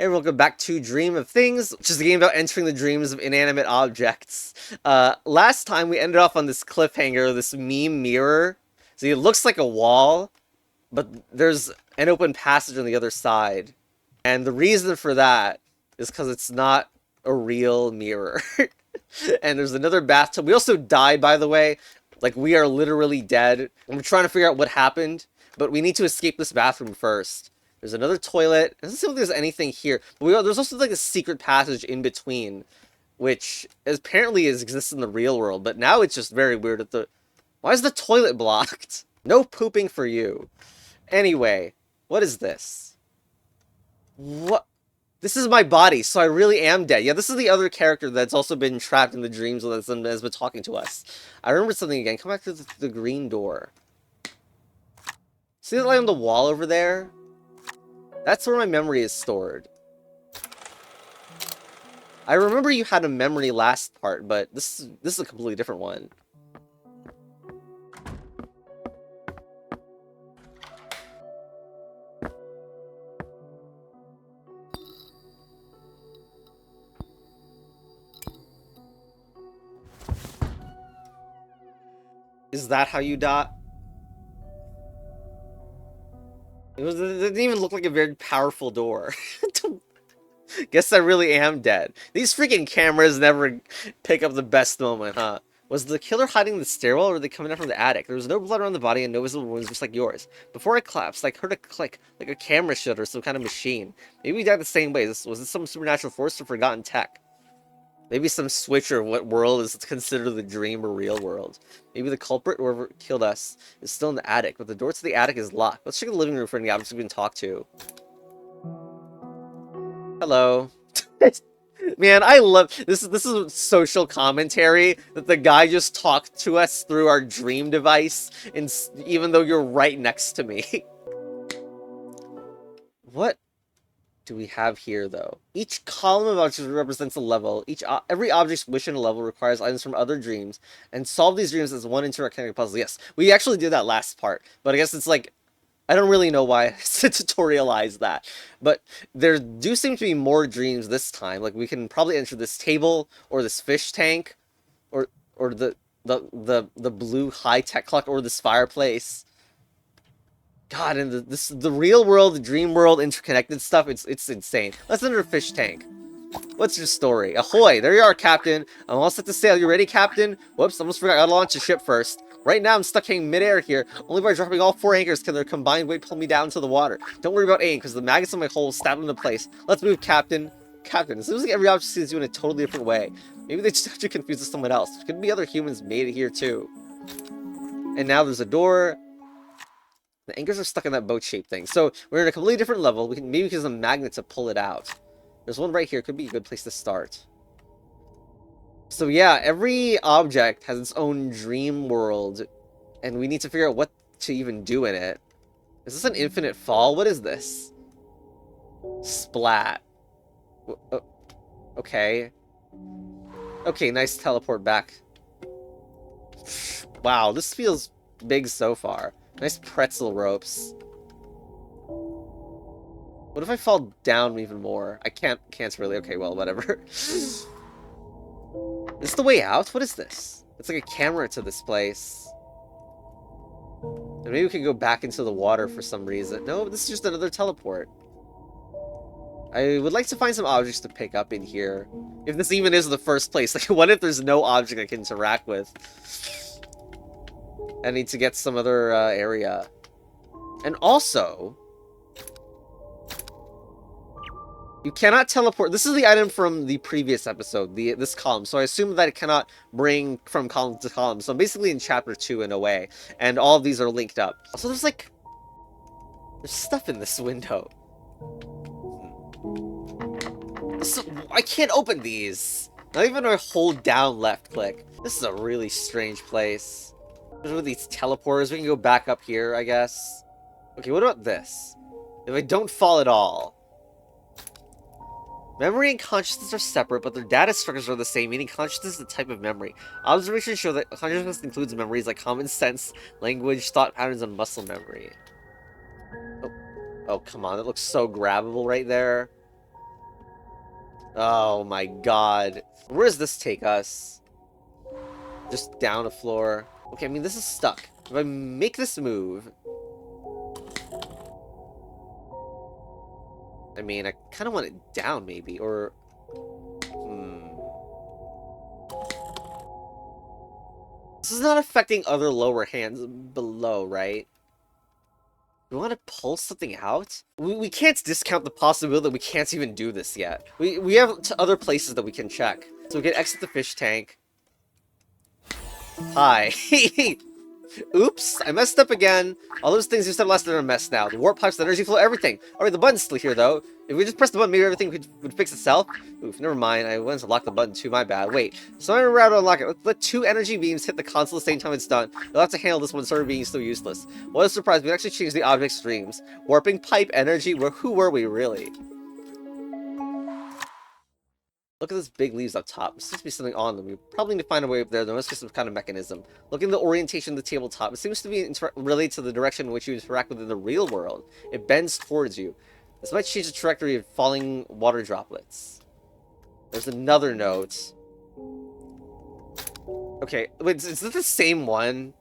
Hey, welcome back to Dream of Things, which is a game about entering the dreams of inanimate objects. Last time we ended off on this cliffhanger, this meme mirror. See, it looks like a wall, but there's an open passage on the other side. And the reason for that is because it's not a real mirror. And there's another bathtub. We also died, by the way. Like, we are literally dead. And we're trying to figure out what happened, but we need to escape this bathroom first. There's another toilet. It doesn't seem like there's anything here. But there's also like a secret passage in between, which apparently exists in the real world. But now it's just very weird that why is the toilet blocked? No pooping for you. Anyway, what is this? What? This is my body, so I really am dead. Yeah, this is the other character that's also been trapped in the dreams and has been talking to us. I remember something again. Come back to the green door. See that light on the wall over there? That's where my memory is stored. I remember you had a memory last part, but this is a completely different one. Is that how you die? It didn't even look like a very powerful door. Guess I really am dead. These freaking cameras never pick up the best moment, huh? Was the killer hiding in the stairwell, or were they coming out from the attic? There was no blood around the body and no visible wounds, just like yours. Before I collapsed, I heard a click, like a camera should or some kind of machine. Maybe we died the same way. Was this some supernatural force or forgotten tech? Maybe some switcher of what world is considered the dream or real world. Maybe the culprit, whoever killed us, is still in the attic, but the door to the attic is locked. Let's check the living room for any objects we can talk to. Hello. Man, I love this. This is social commentary that the guy just talked to us through our dream device, and even though you're right next to me. What do we have here, though? Each column of objects represents a level. Every object's wish in a level requires items from other dreams, and solve these dreams as one interconnected puzzle. Yes, we actually did that last part, but I guess it's like, I don't really know why I tutorialized that. But there do seem to be more dreams this time. Like, we can probably enter this table, or this fish tank, or the blue high-tech clock, or this fireplace. God, and the real world, the dream world, interconnected stuff, it's insane. Let's enter a fish tank. What's your story? Ahoy! There you are, Captain. I'm all set to sail. You ready, Captain? Whoops, almost forgot. I gotta launch the ship first. Right now, I'm stuck hanging midair here. Only by dropping all 4 anchors can their combined weight pull me down to the water. Don't worry about aim, because the maggots in my hull will stab into place. Let's move, Captain. Captain, it seems like every object sees you in a totally different way. Maybe they just have to confuse with someone else. Could be other humans made it here, too. And now there's a door. The anchors are stuck in that boat-shaped thing. So we're in a completely different level. Maybe because of the magnets to pull it out. There's one right here. Could be a good place to start. So yeah, every object has its own dream world, and we need to figure out what to even do in it. Is this an infinite fall? What is this? Splat. Okay. Okay, nice teleport back. Wow, this feels big so far. Nice pretzel ropes. What if I fall down even more? I can't really. Okay, well, whatever. Is this the way out? What is this? It's like a camera to this place. And maybe we can go back into the water for some reason. No, this is just another teleport. I would like to find some objects to pick up in here. If this even is the first place. Like, what if there's no object I can interact with? I need to get some other area. And also, you cannot teleport. This is the item from the previous episode, this column. So I assume that it cannot bring from column to column. So I'm basically in chapter 2 in a way. And all of these are linked up. So there's stuff in this window. I can't open these. Not even if I hold down left click. This is a really strange place. There's with these teleporters. We can go back up here, I guess. Okay, what about this? If I don't fall at all. Memory and consciousness are separate, but their data structures are the same, meaning consciousness is a type of memory. Observations show that consciousness includes memories like common sense, language, thought patterns, and muscle memory. Oh, come on. That looks so grabbable right there. Oh my god. Where does this take us? Just down a floor. Okay, I mean, this is stuck. If I make this move... I mean, I kind of want it down, maybe, or... This is not affecting other lower hands below, right? We want to pull something out? We can't discount the possibility that we can't even do this yet. We have other places that we can check. So we can exit the fish tank. Hi. Oops, I messed up again. All those things you said last time are a mess now. The warp pipes, the energy flow, everything. Alright, the button's still here, though. If we just press the button, maybe everything would fix itself. Oof, never mind. I went to lock the button too, my bad. Wait, so I remember how to unlock it. Let 2 energy beams hit the console at the same time it's done. You'll have to handle this one, sort of being still useless. What a surprise, we can actually change the object's streams. Warping pipe energy, who were we, really? Look at those big leaves up top. There seems to be something on them. We probably need to find a way up there. There must be some kind of mechanism. Look at the orientation of the tabletop. It seems to be related to the direction in which you interact with in the real world. It bends towards you. This might change the trajectory of falling water droplets. There's another note. Okay, wait, is this the same one?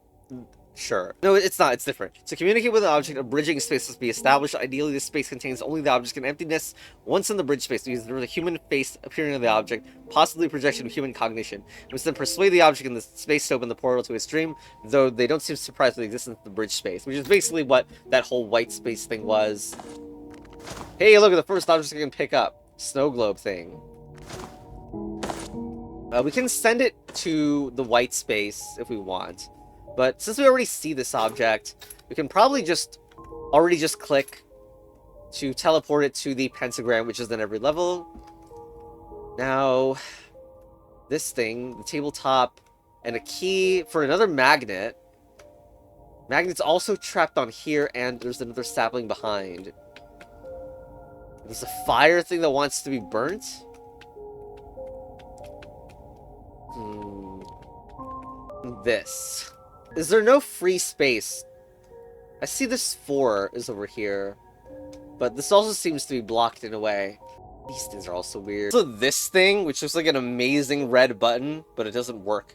Sure. No, it's not. It's different. To communicate with an object, a bridging space must be established. Ideally, this space contains only the object and emptiness. Once in the bridge space, there is a human face appearing in the object, possibly a projection of human cognition. We must then persuade the object in the space to open the portal to its stream, though they don't seem surprised with the existence of the bridge space, which is basically what that whole white space thing was. Hey, look at the first object I can pick up. Snow globe thing. We can send it to the white space if we want. But since we already see this object, we can probably just click to teleport it to the pentagram, which is in every level. Now, this thing, the tabletop, and a key for another magnet. Magnet's also trapped on here, and there's another sapling behind. There's a fire thing that wants to be burnt. This. Is there no free space? I see this 4 is over here. But this also seems to be blocked in a way. These things are also weird. So this thing, which looks like an amazing red button, but it doesn't work.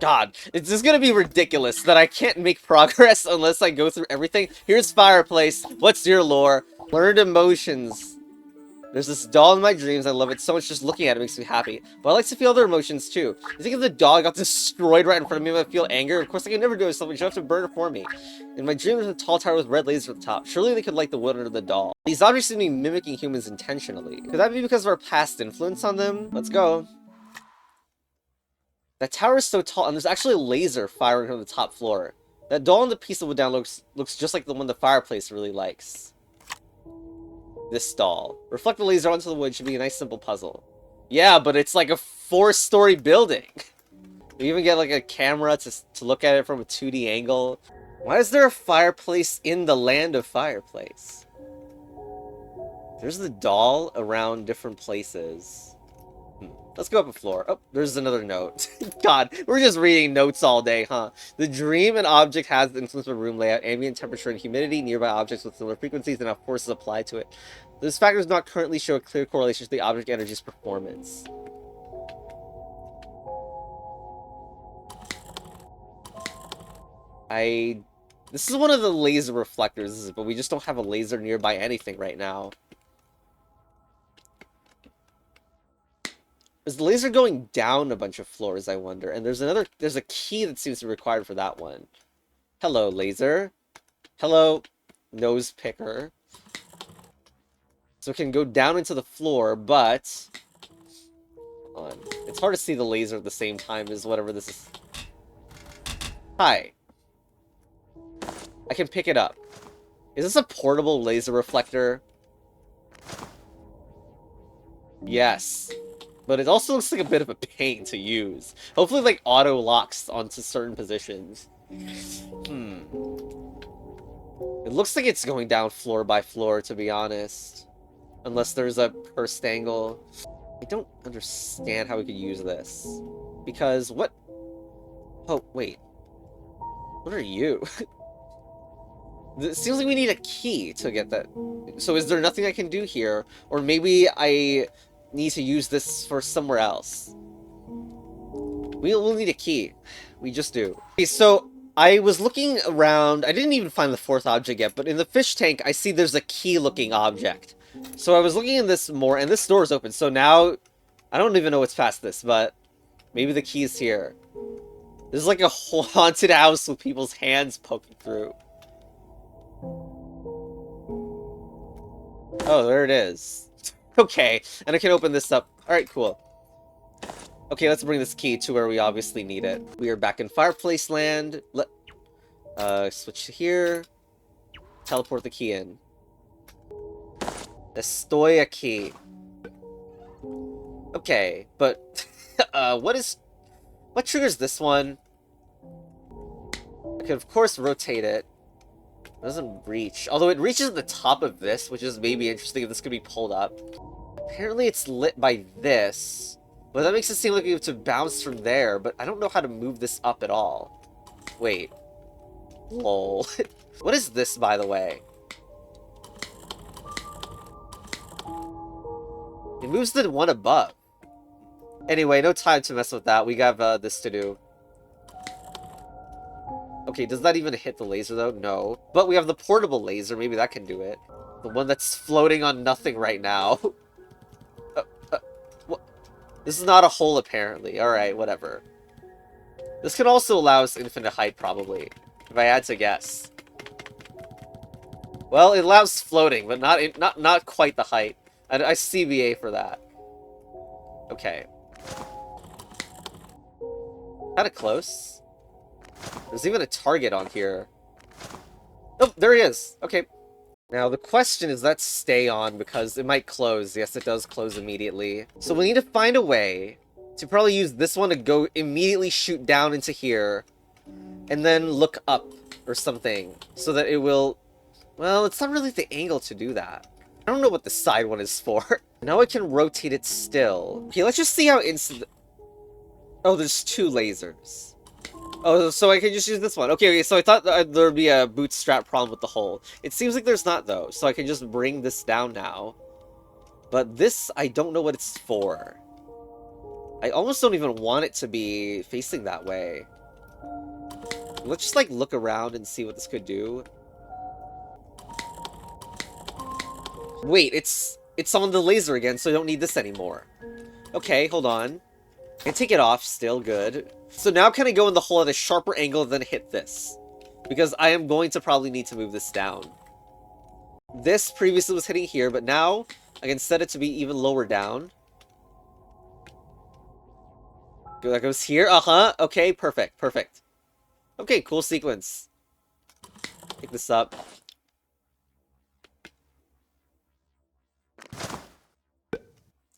God, it's just gonna be ridiculous that I can't make progress unless I go through everything. Here's fireplace. What's your lore? Learned emotions. There's this doll in my dreams. I love it so much. Just looking at it makes me happy. But I like to feel other emotions too. You think if the doll got destroyed right in front of me, I would feel anger? Of course, I can never do it. So you have to burn it for me. In my dreams, there's a tall tower with red lasers at the top. Surely they could light the wood under the doll. These objects seem to be mimicking humans intentionally. Could that be because of our past influence on them? Let's go. That tower is so tall, and there's actually a laser firing from the top floor. That doll on the piece of wood down looks just like the one the fireplace really likes. This doll. Reflect the laser onto the wood should be a nice simple puzzle. Yeah, but it's like a 4-story building. You even get like a camera to look at it from a 2D angle. Why is there a fireplace in the land of fireplace? There's the doll around different places. Let's go up a floor. Oh, there's another note. God, we're just reading notes all day, huh? The dream and object has influence of room layout, ambient temperature and humidity, nearby objects with similar frequencies, and how forces apply to it. Those factors do not currently show a clear correlation to the object energy's performance. This is one of the laser reflectors, but we just don't have a laser nearby anything right now. Is the laser going down a bunch of floors, I wonder? And there's a key that seems to be required for that one. Hello, laser. Hello, nose picker. So it can go down into the floor, but... Hold on. It's hard to see the laser at the same time as whatever this is. Hi. I can pick it up. Is this a portable laser reflector? Yes. But it also looks like a bit of a pain to use. Hopefully, like, auto-locks onto certain positions. It looks like it's going down floor by floor, to be honest. Unless there's a cursed angle. I don't understand how we could use this. Because, what? Oh, wait. What are you? It seems like we need a key to get that. So is there nothing I can do here? Or maybe I need to use this for somewhere else. We'll need a key. We just do. Okay, so I was looking around. I didn't even find the fourth object yet, but in the fish tank, I see there's a key-looking object. So I was looking in this more, and this door is open. So now, I don't even know what's past this, but maybe the key is here. This is like a haunted house with people's hands poking through. Oh, there it is. Okay, and I can open this up. Alright, cool. Okay, let's bring this key to where we obviously need it. We are back in Fireplace Land. Switch to here. Teleport the key in. Estoy key. Okay, but what triggers this one? I could of course rotate it. It doesn't reach. Although it reaches at the top of this, which is maybe interesting if this could be pulled up. Apparently it's lit by this. But that makes it seem like we have to bounce from there, but I don't know how to move this up at all. Wait. Lol. What is this, by the way? It moves the one above. Anyway, no time to mess with that. We have this to do. Okay, does that even hit the laser, though? No. But we have the portable laser. Maybe that can do it. The one that's floating on nothing right now. What? This is not a hole, apparently. Alright, whatever. This can also allow us infinite height, probably. If I had to guess. Well, it allows floating, but not quite the height. I CBA for that. Okay. Kinda close. There's even a target on here. Oh, there he is! Okay. Now, the question is, let's stay on, because it might close. Yes, it does close immediately. So we need to find a way to probably use this one to go immediately shoot down into here, and then look up, or something, so that it will... Well, it's not really the angle to do that. I don't know what the side one is for. Now I can rotate it still. Okay, let's just see how instant... Oh, there's two lasers. Oh, so I can just use this one. Okay, so I thought there'd be a bootstrap problem with the hole. It seems like there's not, though, so I can just bring this down now. But this, I don't know what it's for. I almost don't even want it to be facing that way. Let's just, like, look around and see what this could do. Wait, it's on the laser again, so I don't need this anymore. Okay, hold on. I take it off, still good. So now can I go in the hole at a sharper angle than hit this? Because I am going to probably need to move this down. This previously was hitting here, but now I can set it to be even lower down. That goes here, okay, perfect, perfect. Okay, cool sequence. Pick this up.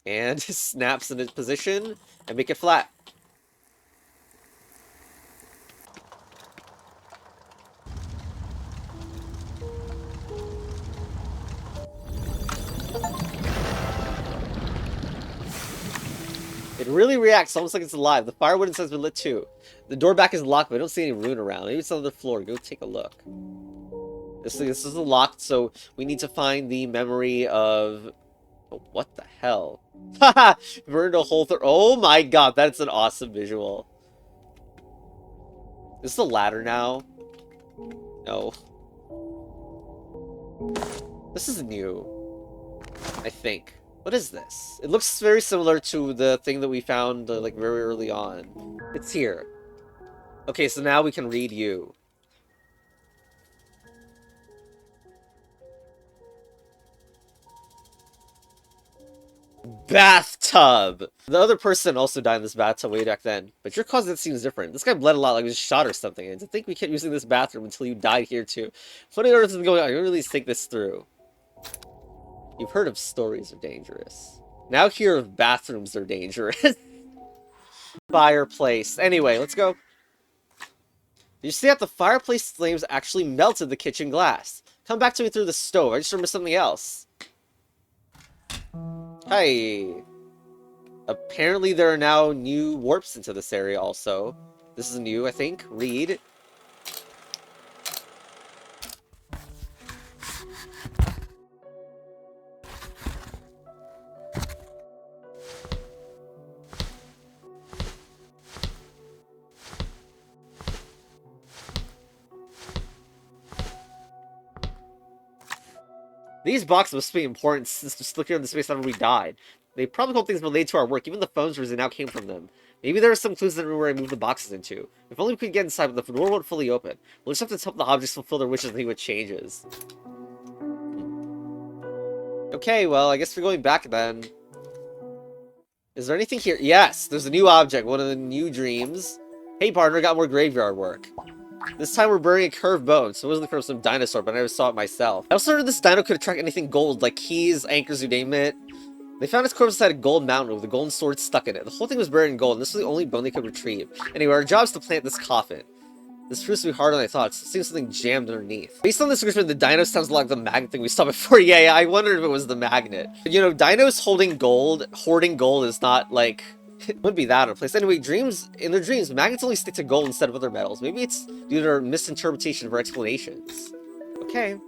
And snaps into position and make it flat. It really reacts almost like it's alive. The firewood inside has been lit too. The door back is locked, but I don't see any rune around. Maybe it's on the floor. Go take a look. This is locked, so we need to find the memory of... Oh, what the hell? Haha! Burned a hole through... Oh my god, that's an awesome visual. Is this a ladder now? No. This is new. I think. What is this? It looks very similar to the thing that we found, like, very early on. It's here. Okay, so now we can read you. Bathtub! The other person also died in this bathtub way back then, but your cause it seems different. This guy bled a lot, like he was shot or something, and to think we kept using this bathroom until you died here too. What on earth is going on? You really think this through. You've heard of stories are dangerous. Now hear of bathrooms are dangerous. Fireplace. Anyway, let's go. Did you see that the fireplace flames actually melted the kitchen glass? Come back to me through the stove. I just remember something else. Hi. Apparently there are now new warps into this area also. This is new, I think. Read. These boxes must be important since just looking at the space after we died. They probably hold things related to our work. Even the phones where they now came from them. Maybe there are some clues in the room where I moved the boxes into. If only we could get inside, but the door won't fully open. We'll just have to help the objects fulfill their wishes and see what changes. Okay, well, I guess we're going back then. Is there anything here? Yes, there's a new object, one of the new dreams. Hey, partner, got more graveyard work. This time we're burying a curved bone, so it wasn't from some dinosaur, but I never saw it myself. I also heard this dino could attract anything gold, like keys, anchors, you name it. They found its corpse inside a gold mountain with a golden sword stuck in it. The whole thing was buried in gold, and this was the only bone they could retrieve. Anyway, our job is to plant this coffin. This proves to be harder than I thought. It seems something jammed underneath. Based on this description, the dino sounds like the magnet thing we saw before. Yeah, I wondered if it was the magnet. You know, dinos hoarding gold is not, like... It wouldn't be that out of place. Anyway, in their dreams, magnets only stick to gold instead of other metals. Maybe it's due to our misinterpretation of our explanations. Okay.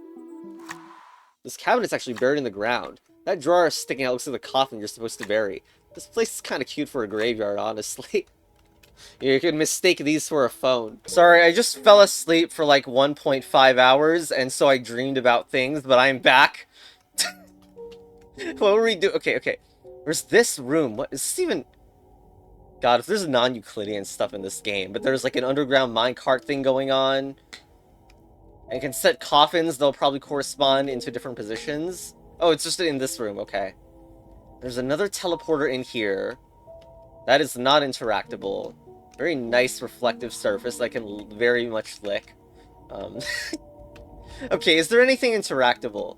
This cabinet's actually buried in the ground. That drawer is sticking out looks like the coffin you're supposed to bury. This place is kind of cute for a graveyard, honestly. You could mistake these for a phone. Sorry, I just fell asleep for like 1.5 hours, and so I dreamed about things, but I'm back. What were we doing? Okay. There's this room. What is this even... God, if there's non-Euclidean stuff in this game, but there's like an underground minecart thing going on. And you can set coffins, they'll probably correspond into different positions. Oh, it's just in this room, okay. There's another teleporter in here. That is not interactable. Very nice reflective surface I can very much lick. Okay, is there anything interactable?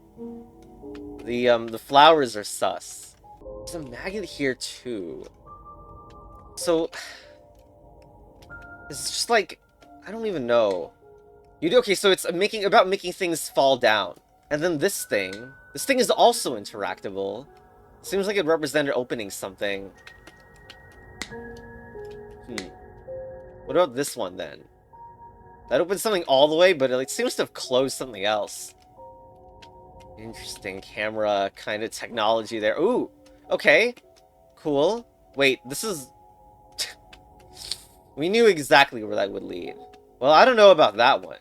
The flowers are sus. There's a magnet here too. So, it's just like, I don't even know. Okay, so it's about making things fall down. And then this thing is also interactable. Seems like it represented opening something. What about this one then? That opens something all the way, but it like, seems to have closed something else. Interesting camera kind of technology there. Ooh, okay, cool. Wait, this is... We knew exactly where that would lead. Well, I don't know about that one.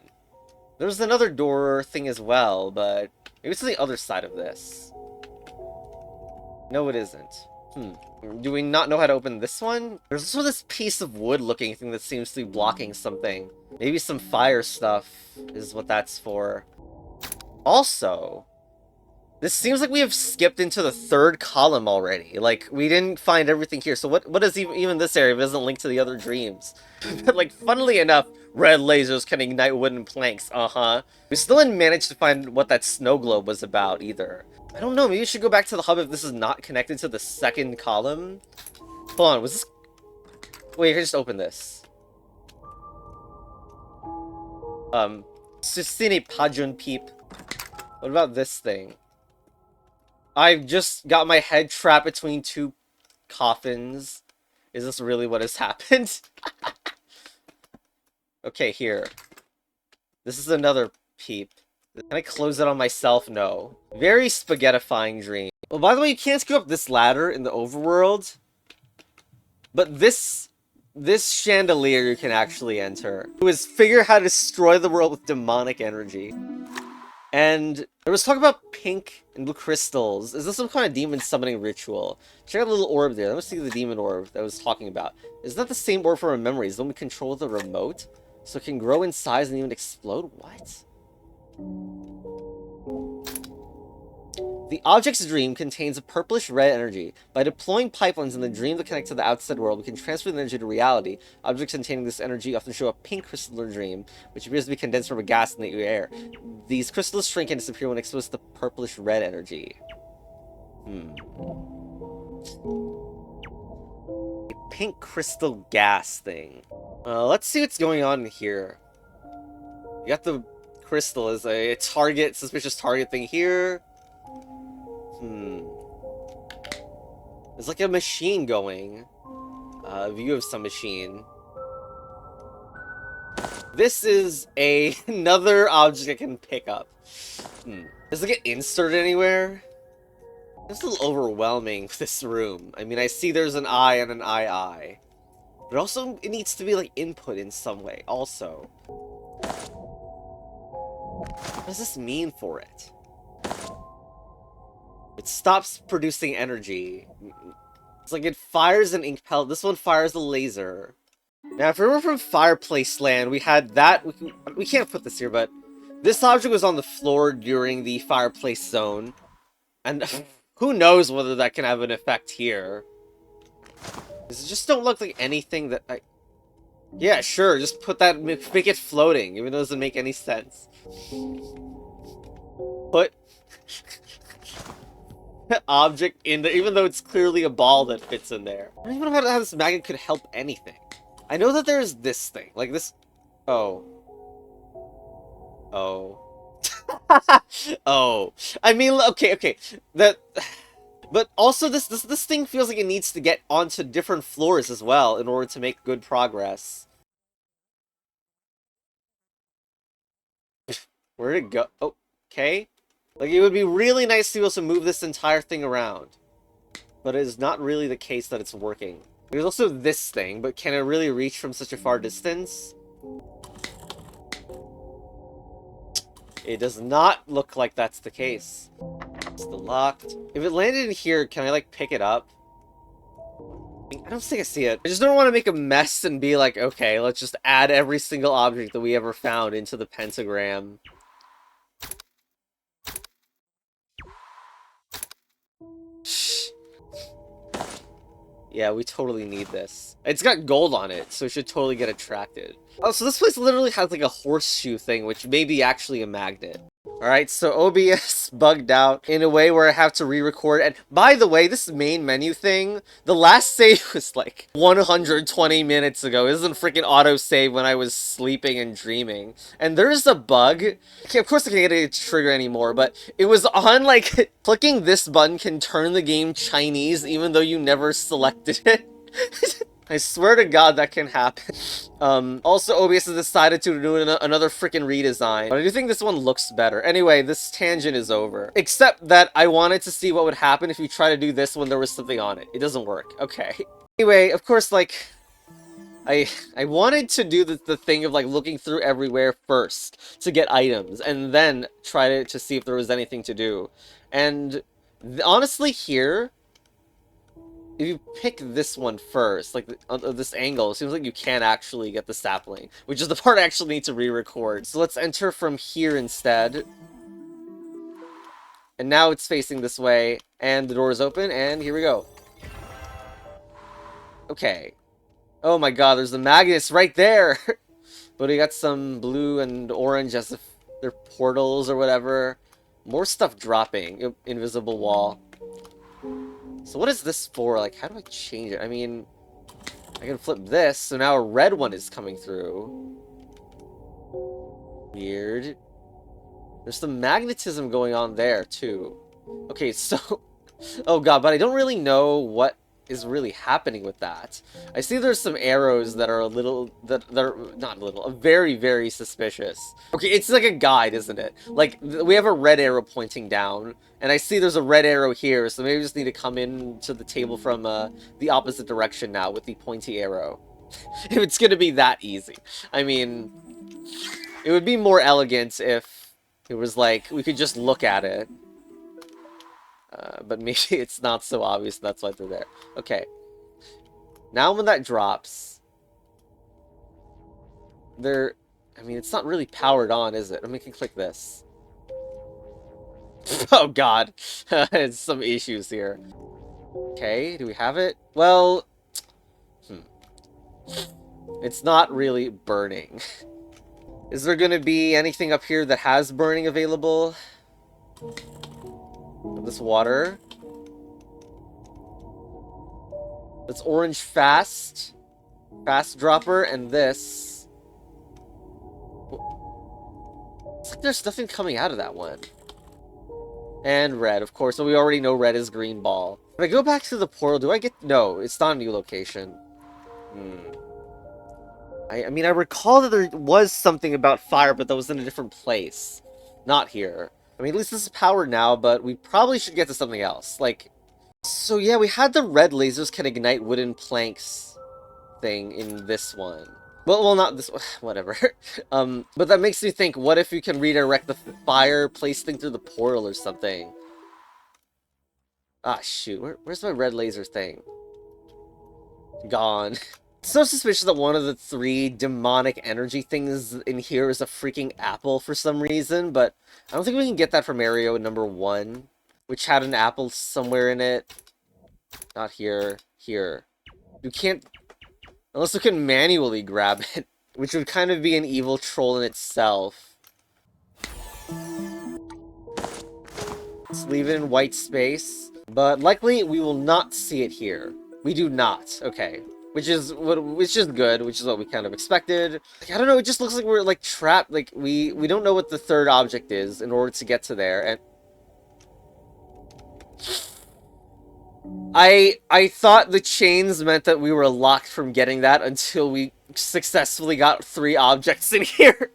There's another door thing as well, but maybe it's to the other side of this. No, it isn't. Do we not know how to open this one? There's also this piece of wood-looking thing that seems to be blocking something. Maybe some fire stuff is what that's for. Also, this seems like we have skipped into the third column already. Like, we didn't find everything here. So what is even this area if it doesn't link to the other dreams? But, like, funnily enough, red lasers can ignite wooden planks. We still didn't manage to find what that snow globe was about, either. I don't know, maybe we should go back to the hub if this is not connected to the second column. Hold on, was this... Wait, I can just open this. 𝚍𝚒𝚎𝚍𝚖. What about this thing? I've just got my head trapped between two coffins. Is this really what has happened? Okay, here. This is another peep. Can I close it on myself? No. Very spaghettifying dream. Well, by the way, you can't screw up this ladder in the overworld. But this chandelier you can actually enter. It was figure out how to destroy the world with demonic energy. And there was talk about pink and blue crystals. Is this some kind of demon summoning ritual? Check out the little orb there. Let me see the demon orb that I was talking about. Is that the same orb for our memories? Don't we control the remote? So it can grow in size and even explode? What? The object's dream contains a purplish-red energy. By deploying pipelines in the dream that connect to the outside world, we can transfer the energy to reality. Objects containing this energy often show a pink crystalline dream, which appears to be condensed from a gas in the air. These crystals shrink and disappear when exposed to the purplish-red energy. A pink crystal gas thing. Let's see what's going on here. You got the crystal as a suspicious target thing here. There's like a machine going. A view of some machine. This is another object I can pick up. Does it get inserted anywhere? It's a little overwhelming with this room. I mean, I see there's an eye and an eye. But also, it needs to be like input in some way, also. What does this mean for it? It stops producing energy. It's like it fires an ink pellet. This one fires a laser. Now, if we were from Fireplace Land, we had that. We can't put this here, but this object was on the floor during the fireplace zone. And who knows whether that can have an effect here. It just don't look like anything that I... Yeah, sure, just put that, make it floating, even though it doesn't make any sense. Put object in there, even though it's clearly a ball that fits in there. I don't even know how this magnet could help anything. I know that there's this thing, like this... Oh. Oh. Oh. I mean, okay. That... But also, this thing feels like it needs to get onto different floors as well in order to make good progress. Where'd it go? Oh, okay. Like, it would be really nice to be able to move this entire thing around. But it is not really the case that it's working. There's also this thing, but can it really reach from such a far distance? It does not look like that's the case. It's still locked. If it landed in here, can I, like, pick it up? I don't think I see it. I just don't want to make a mess and be like, okay, let's just add every single object that we ever found into the pentagram. Yeah, we totally need this. It's got gold on it, so it should totally get attracted. Oh, so this place literally has like a horseshoe thing, which may be actually a magnet. Alright, so OBS bugged out in a way where I have to re-record. And by the way, this main menu thing, the last save was like 120 minutes ago. It doesn't freaking auto-save when I was sleeping and dreaming. And there's a bug. Okay, of course I can't get a trigger anymore, but it was on like, clicking this button can turn the game Chinese even though you never selected it. I swear to God that can happen. Also, OBS has decided to do another freaking redesign. But I do think this one looks better. Anyway, this tangent is over. Except that I wanted to see what would happen if you try to do this when there was something on it. It doesn't work. Okay. Anyway, of course, like... I wanted to do the thing of, like, looking through everywhere first to get items. And then try to see if there was anything to do. And honestly, here... If you pick this one first, like this angle, it seems like you can actually get the sapling, which is the part I actually need to re-record. So let's enter from here instead. And now it's facing this way, and the door is open, and here we go. Okay. Oh my god, there's the magnets right there! But we got some blue and orange as if they're portals or whatever. More stuff dropping. Invisible wall. So what is this for? Like, how do I change it? I mean, I can flip this, so now a red one is coming through. Weird. There's some magnetism going on there, too. Okay, so... Oh god, but I don't really know what is really happening with that. I see there's some arrows that are a little... that are... not a little, very, very suspicious. Okay, it's like a guide, isn't it? Like, we have a red arrow pointing down, and I see there's a red arrow here, so maybe we just need to come in to the table from the opposite direction now with the pointy arrow. If it's gonna be that easy. I mean, it would be more elegant if it was like, we could just look at it. But maybe it's not so obvious that's why they're there. Okay. Now when that drops... I mean, it's not really powered on, is it? I mean, I can click this. Oh god. There's some issues here. Okay, do we have it? Well... It's not really burning. Is there gonna be anything up here that has burning available? This water. That's orange fast dropper, and this. It's like there's nothing coming out of that one. And red, of course. So we already know red is green ball. If I go back to the portal, do I get... No, it's not a new location. I mean, I recall that there was something about fire, but that was in a different place. Not here. I mean, at least this is powered now, but we probably should get to something else. Like, so yeah, we had the red lasers can ignite wooden planks thing in this one. Well, not this one, whatever. But that makes me think, what if you can redirect the fireplace thing through the portal or something? Ah, shoot. Where's my red laser thing? Gone. It's so suspicious that one of the 3 demonic energy things in here is a freaking apple for some reason, but I don't think we can get that from area number 1, which had an apple somewhere in it. Not here. Here. You can't... Unless we can manually grab it, which would kind of be an evil troll in itself. Let's leave it in white space. But likely, we will not see it here. We do not. Okay. Which is good, which is what we kind of expected. Like, I don't know, it just looks like we're, like, trapped. Like, we don't know what the 3rd object is in order to get to there, and... I thought the chains meant that we were locked from getting that until we successfully got 3 objects in here.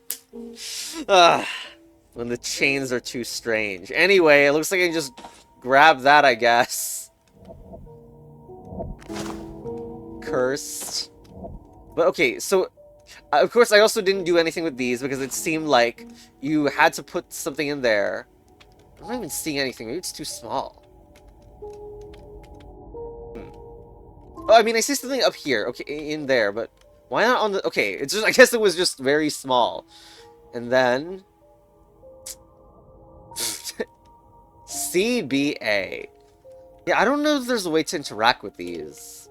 When the chains are too strange. Anyway, it looks like I can just grab that, I guess. Cursed. But okay, so of course I also didn't do anything with these because it seemed like you had to put something in there. I'm not even seeing anything. Maybe it's too small. Oh, I mean, I see something up here. Okay, in there, but why not on the... Okay, it's just... I guess it was just very small. And then... CBA. Yeah, I don't know if there's a way to interact with these.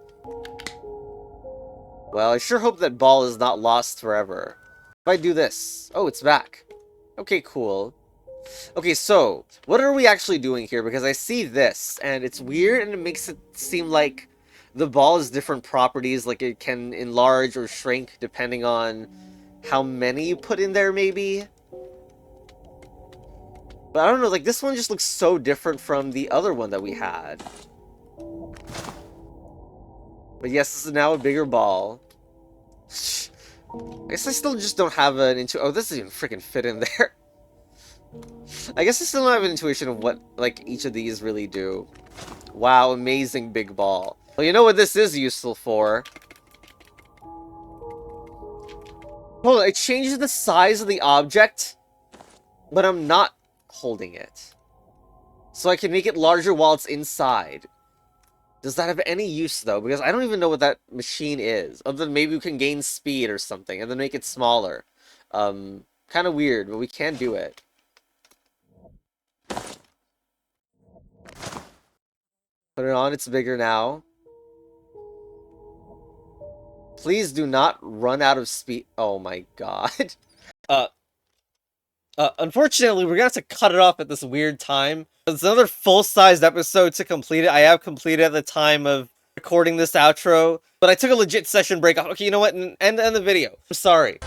Well, I sure hope that ball is not lost forever. If I do this... Oh, it's back. Okay, cool. Okay, so, what are we actually doing here? Because I see this, and it's weird, and it makes it seem like the ball has different properties, like it can enlarge or shrink depending on how many you put in there, maybe? But I don't know, like, this one just looks so different from the other one that we had. But yes, this is now a bigger ball. I guess I still just don't have an intuition. Oh, this doesn't even freaking fit in there. I guess I still don't have an intuition of what, like, each of these really do. Wow, amazing big ball. Well, you know what this is useful for? Hold on, it changes the size of the object, but I'm not holding it. So I can make it larger while it's inside. Does that have any use, though? Because I don't even know what that machine is. Other than maybe we can gain speed or something, and then make it smaller. Kind of weird, but we can do it. Put it on, it's bigger now. Please do not run out of speed. Oh my god. Unfortunately, we're gonna have to cut it off at this weird time. It's another full-sized episode to complete it. I have completed at the time of recording this outro, but I took a legit session break off. Okay, you know what? End the video. I'm sorry.